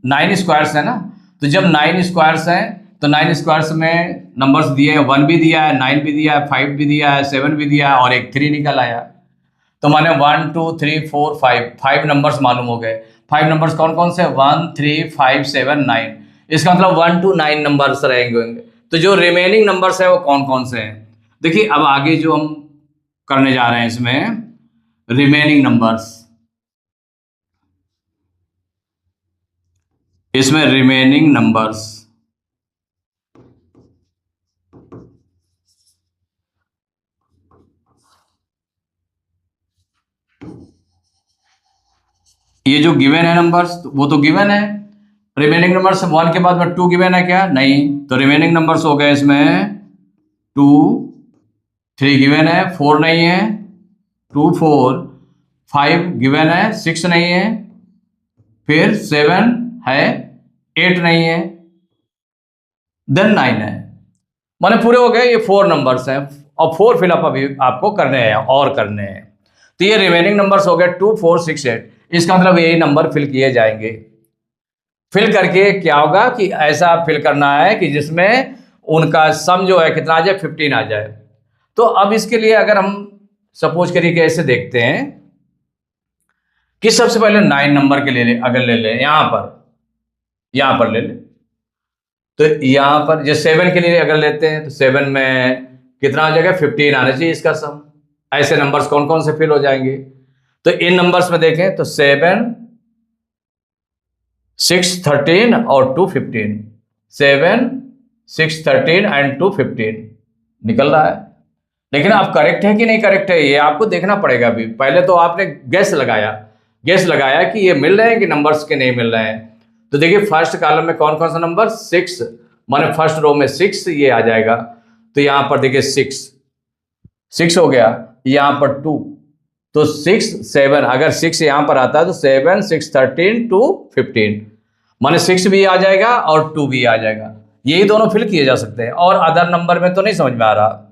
9 स्क्वायर्स है ना, तो जब 9 स्क्वायर्स हैं तो 9 स्क्वायर्स में नंबर्स दिए हैं, 1 भी दिया है, 9 भी दिया है, 5 भी दिया है, 7 भी दिया है और एक 3 निकल आया। तो माने 1 2 3 4 5 नंबर्स मालूम हो गए। 5 नंबर्स कौन कौन से 1 3 5 7 9, इसका मतलब 1 to 9 नंबर्स रहेंगे। तो जो रिमेनिंग नंबर्स है वो कौन कौन से हैं, देखिए अब आगे जो हम करने जा रहे हैं इसमें रिमेनिंग नंबर्स, इसमें रिमेनिंग नंबर्स ये जो गिवन है नंबर्स वो तो गिवन है, रिमेनिंग नंबर्स 1 के बाद में 2 गिवन है क्या? नहीं, तो रिमेनिंग नंबर्स हो गए इसमें 2, 3 गिवन है, 4 नहीं है, 2 4, 5 गिवन है, 6 नहीं है, फिर 7 है, 8 नहीं है, देन 9 है। माने पूरे हो गए, ये 4 नंबर्स हैं और 4 फिलअप अभी आपको करने हैं और करने हैं। तो ये रिमेनिंग नंबर्स हो गए 2 4 6 8। इसका मतलब यही नंबर फिल किए जाएंगे। फिल करके क्या होगा कि ऐसा फिल करना है कि जिसमें उनका सम जो है कितना आ जाए, 15 आ जाए। तो अब इसके लिए अगर हम सपोज करिए कि ऐसे देखते हैं कि सबसे पहले 9 नंबर के ले अगर ले लें, यहां पर ले लें, तो यहां पर जो 7 के लिए अगर लेते हैं तो 7 में कितना आ जाएगा, 15 आना चाहिए इसका सम। ऐसे नंबर्स कौन कौन से फिल हो जाएंगे? तो इन नंबर्स में देखें तो 7 6 13 और 2 15, 7 6 13 एंड 2 15 निकल रहा है। लेकिन अब करेक्ट है कि नहीं करेक्ट है ये आपको देखना पड़ेगा। अभी पहले तो आपने गैस लगाया कि ये मिल रहे हैं कि नंबर्स के नहीं मिल रहे हैं। तो देखिए फर्स्ट कॉलम में कौन कौन सा नंबर, 6, माने फर्स्ट रो में 6 ये आ जाएगा। तो यहां पर देखिए 6 हो गया, यहां पर 2, तो 6 7, अगर 6 यहां पर आता है तो 7 6 13 2 15, माने 6 भी आ जाएगा और 2 भी आ जाएगा। यही दोनों फिल किए जा सकते हैं और अदर नंबर में तो नहीं समझ में आ रहा।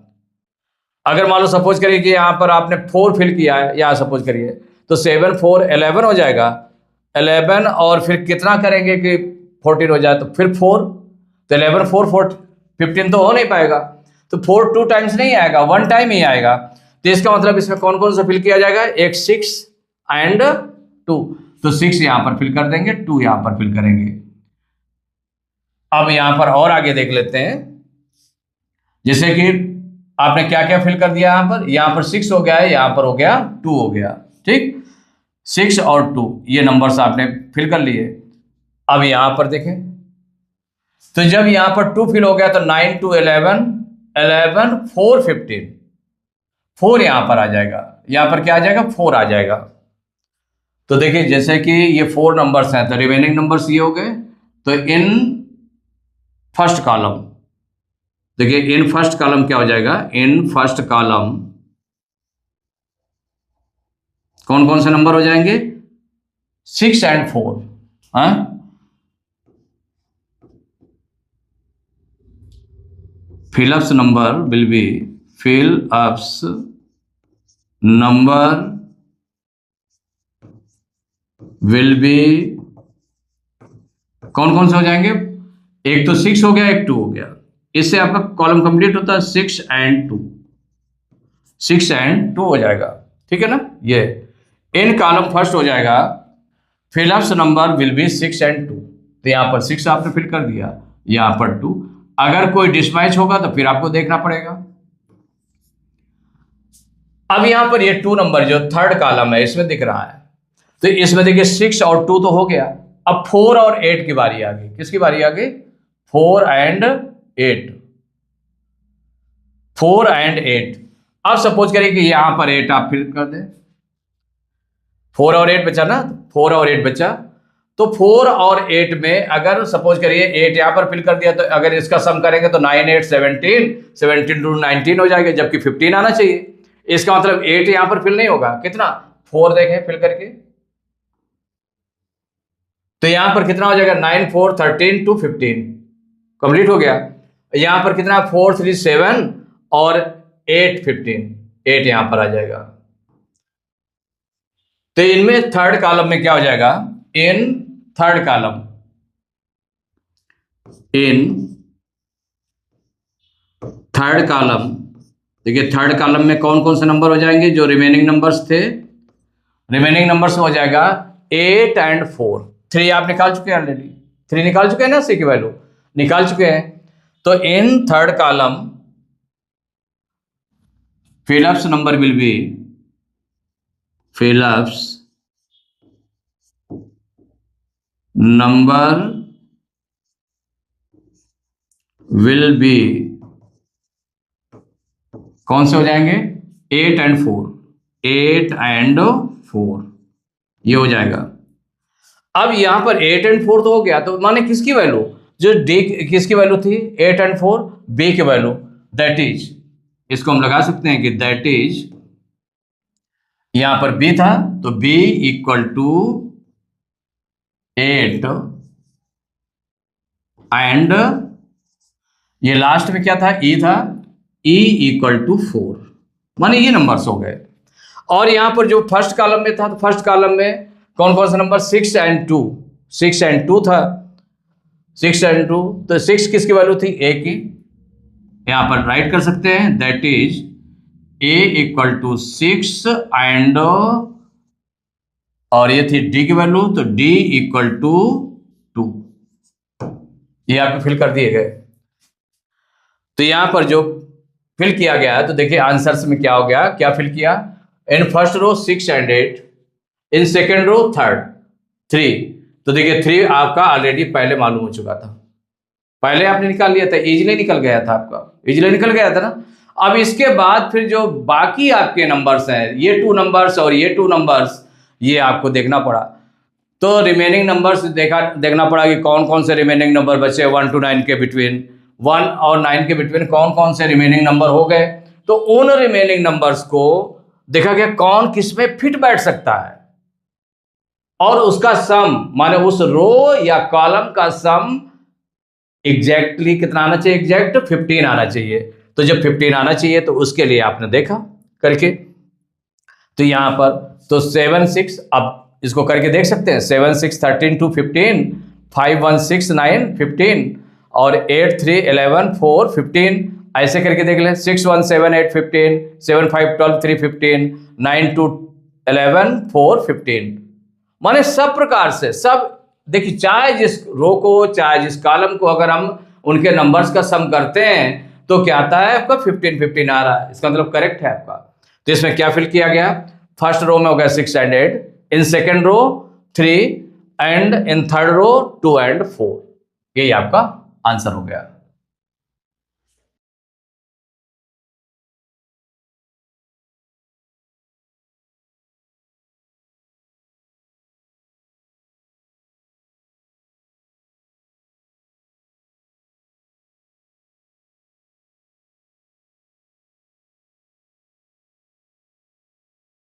अगर मान लो सपोज करिए कि यहां पर आपने 4 फिल किया है, यहां सपोज करिए तो 7 4 11 हो जाएगा, 11 और फिर कितना करेंगे कि 14 हो जाए, तो फिर 4, तो 11 4 15 तो हो नहीं पाएगा। तो 4 2 टाइम्स नहीं आएगा, 1 टाइम ही आएगा। तो इसका मतलब इसमें कौन कौन सा फिल किया जाएगा, एक 6 एंड 2, तो 6 यहां पर फिल कर देंगे, 2 यहां पर फिल करेंगे। अब यहां पर और आगे देख लेते हैं, जैसे कि आपने क्या क्या फिल कर दिया यहां पर 6 हो गया है, यहां पर हो गया 2 हो गया, ठीक, 6 और 2 ये नंबर्स आपने फिल कर लिए। अब यहां पर देखें तो जब यहां पर 2 फिल हो गया तो 9 2 11 11 4 15, 4 यहां पर आ जाएगा, यहां पर क्या आ जाएगा, 4 आ जाएगा। तो देखिए जैसे कि ये 4 नंबर्स हैं तो रिमेनिंग नंबर्स ये हो गए। तो इन फर्स्ट कॉलम देखिए, इन फर्स्ट कॉलम क्या हो जाएगा, इन फर्स्ट कॉलम कौन कौन से नंबर हो जाएंगे, 6 एंड 4। हाँ, fill-ups number will be fill-ups number will be कौन कौन से हो जाएंगे, एक तो 6 हो गया, एक 2 हो गया। इससे आपका कॉलम कंप्लीट होता है, 6 एंड 2, 6 एंड 2 हो जाएगा, ठीक है ना। ये इन कॉलम फर्स्ट हो जाएगा, fill-ups number will be 6 and 2। तो यहां पर 6 आपने फिल कर दिया, यहां पर 2। अगर कोई डिसमैच होगा तो फिर आपको देखना पड़ेगा। अब यहां पर ये 2 नंबर जो थर्ड कॉलम है इसमें दिख रहा है, तो इसमें देखिए 6 और 2 तो हो गया। अब 4 और 8 की बारी आ गई, किसकी बारी आ गई, 4 एंड 8, 4 एंड 8। अब सपोज करिए कि यहां पर 8 आप फिल कर दें, 4 और 8 बचा ना, 4 और 8 बचा। तो 4 और 8 में अगर सपोज करिए 8 यहां पर फिल कर दिया, तो अगर इसका सम करेंगे तो 9 8 17, 17 टू 19 हो जाएगा, जबकि 15 आना चाहिए। इसका मतलब 8 यहां पर फिल नहीं होगा, कितना, 4 देखें फिल करके, तो यहां पर कितना हो जाएगा, 9 4 13 टू 15 कंप्लीट हो गया। यहां पर कितना, 4 3 7 और 8 15, 8 यहां पर आ जाएगा। तो इनमें थर्ड कॉलम में क्या हो जाएगा, in third column, in third column देखिए थर्ड कॉलम में कौन कौन से नंबर हो जाएंगे, जो रिमेनिंग नंबर्स थे, रिमेनिंग नंबर्स हो जाएगा 8 एंड 4। 3 आप निकाल चुके हैं ऑलरेडी, 3 निकाल चुके हैं ना, सी की वैल्यू निकाल चुके हैं। तो in third column fill-ups number will be fill-ups number will be कौन से हो जाएंगे, 8 एंड 4, 8 एंड 4 ये हो जाएगा। अब यहाँ पर 8 एंड 4 तो हो गया, तो माने किसकी वैल्यू, जो डी किसकी वैल्यू थी 8 एंड 4, बी की वैल्यू, दैट इज, इसको हम लगा सकते हैं कि दैट इज, यहां पर बी था तो बी इक्वल टू 8 एंड ये लास्ट में क्या था, ई था, ई इक्वल टू 4, माने ये नंबर्स हो गए। और यहां पर जो फर्स्ट कॉलम में था, तो फर्स्ट कॉलम में कौन कौन सा नंबर, 6 एंड 2, 6 एंड 2 था, 6 एंड 2, तो 6 किसकी वैल्यू थी, ए की, यहां पर राइट कर सकते हैं, that is A equal to 6 and, और ये थी डी की वैल्यू, तो डी इक्वल टू 2, ये आपको फिल कर दिए गए। तो यहां पर जो फिल किया गया है, तो देखिए आंसर्स में क्या हो गया, क्या फिल किया, in first row 6 and 8, in second row 3, तो देखिए 3 आपका ऑलरेडी पहले मालूम हो चुका था, पहले आपने निकाल लिया था, इजीली निकल गया था आपका, इजीली निकल गया था ना। अब इसके बाद फिर जो बाकी आपके नंबर्स हैं, ये 2 नंबर्स और ये 2 नंबर्स, ये आपको देखना पड़ा, तो रिमेनिंग नंबर्स देखना पड़ा कि कौन कौन से रिमेनिंग नंबर बचे 1 to 9 के बिटवीन, 1 और 9 के बिटवीन कौन कौन से रिमेनिंग नंबर हो गए, तो उन रिमेनिंग नंबर्स को देखा गया कौन किस में फिट बैठ सकता है, और उसका सम, माने उस रो या कॉलम का सम एग्जैक्टली कितना आना चाहिए, एग्जैक्ट 15 आना चाहिए। तो जब 15 आना चाहिए तो उसके लिए आपने देखा करके, तो यहां पर तो 7 6, अब इसको करके देख सकते हैं, 7 6 13 2 15, 5 1 6 9 15, और 8 3 11 4 15, ऐसे करके देख लें, 6 1 7 8 15, 7 5 12 3 15, 9 2 11 4 15, माने सब प्रकार से सब देखिए, चाहे जिस रो को चाहे जिस कॉलम को अगर हम उनके नंबर्स का सम करते हैं तो क्या आता है आपका 15 15 आ रहा है, इसका मतलब करेक्ट है आपका। तो इसमें क्या फिल किया गया, फर्स्ट रो में हो गया 6 and 8, in second row 3 and in third row 2 and 4, यही आपका आंसर हो गया।